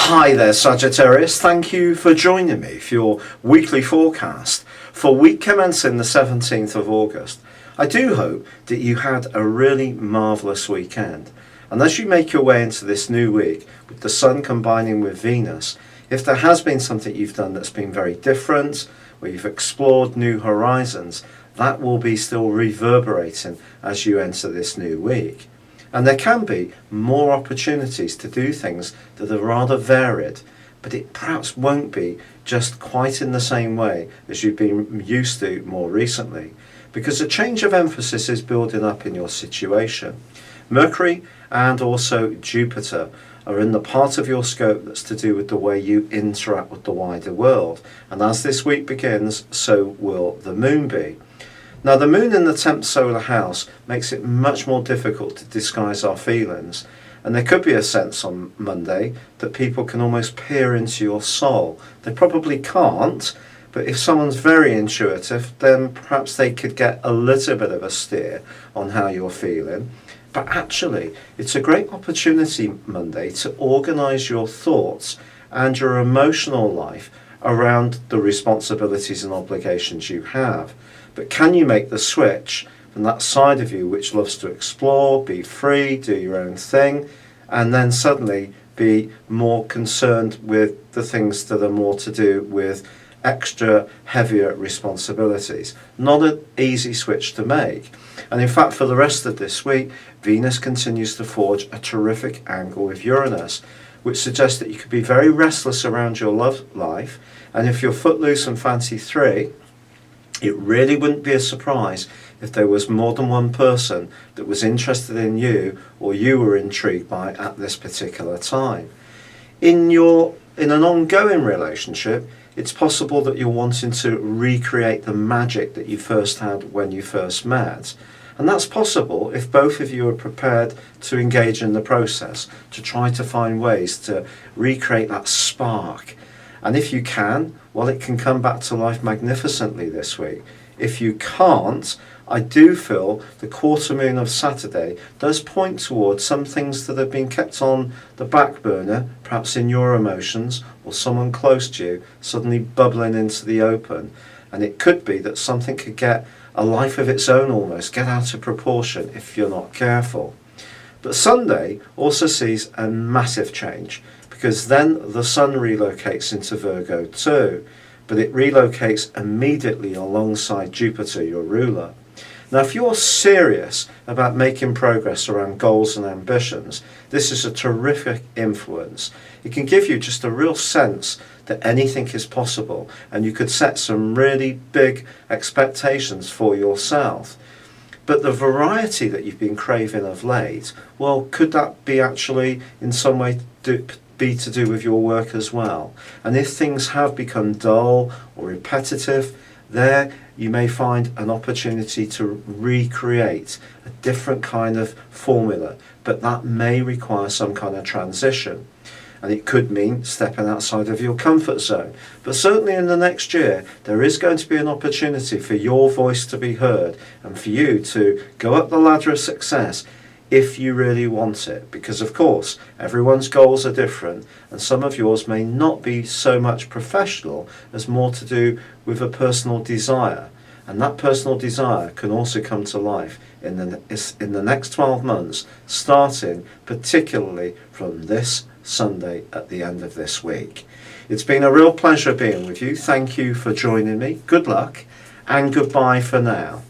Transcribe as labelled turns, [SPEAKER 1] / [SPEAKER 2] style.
[SPEAKER 1] Hi there, Sagittarius. Thank you for joining me for your weekly forecast for week commencing the 17th of August. I do hope that you had a really marvellous weekend. And as you make your way into this new week, with the Sun combining with Venus, if there has been something you've done that's been very different, where you've explored new horizons, that will be still reverberating as you enter this new week. And there can be more opportunities to do things that are rather varied, but it perhaps won't be just quite in the same way as you've been used to more recently, because a change of emphasis is building up in your situation. Mercury and also Jupiter are in the part of your scope that's to do with the way you interact with the wider world. And as this week begins, so will the moon be. Now, the moon in the 10th solar house makes it much more difficult to disguise our feelings. And there could be a sense on Monday that people can almost peer into your soul. They probably can't, but if someone's very intuitive, then perhaps they could get a little bit of a steer on how you're feeling. But actually, it's a great opportunity Monday to organise your thoughts and your emotional life around the responsibilities and obligations you have. But can you make the switch from that side of you which loves to explore, be free, do your own thing, and then suddenly be more concerned with the things that are more to do with extra heavier responsibilities? Not an easy switch to make. And in fact, for the rest of this week, Venus continues to forge a terrific angle with Uranus, which suggests that you could be very restless around your love life. And if you're footloose and fancy free, it really wouldn't be a surprise if there was more than one person that was interested in you or you were intrigued by at this particular time. In an ongoing relationship, it's possible that you're wanting to recreate the magic that you first had when you first met. And that's possible if both of you are prepared to engage in the process, to try to find ways to recreate that spark. And if you can, well, it can come back to life magnificently this week. If you can't, I do feel the quarter moon of Saturday does point towards some things that have been kept on the back burner, perhaps in your emotions or someone close to you suddenly bubbling into the open. And it could be that something could get a life of its own almost, get out of proportion if you're not careful. But Sunday also sees a massive change, because then the Sun relocates into Virgo too, but it relocates immediately alongside Jupiter, your ruler. Now, if you're serious about making progress around goals and ambitions, this is a terrific influence. It can give you just a real sense that anything is possible, and you could set some really big expectations for yourself. But the variety that you've been craving of late, well, could that be actually in some way be to do with your work as well? And if things have become dull or repetitive, there you may find an opportunity to recreate a different kind of formula, but that may require some kind of transition. And it could mean stepping outside of your comfort zone. But certainly in the next year, there is going to be an opportunity for your voice to be heard and for you to go up the ladder of success if you really want it. Because of course, everyone's goals are different, and some of yours may not be so much professional as more to do with a personal desire. And that personal desire can also come to life in the next 12 months, starting particularly from this Sunday at the end of this week. It's been a real pleasure being with you. Thank you for joining me. Good luck and goodbye for now.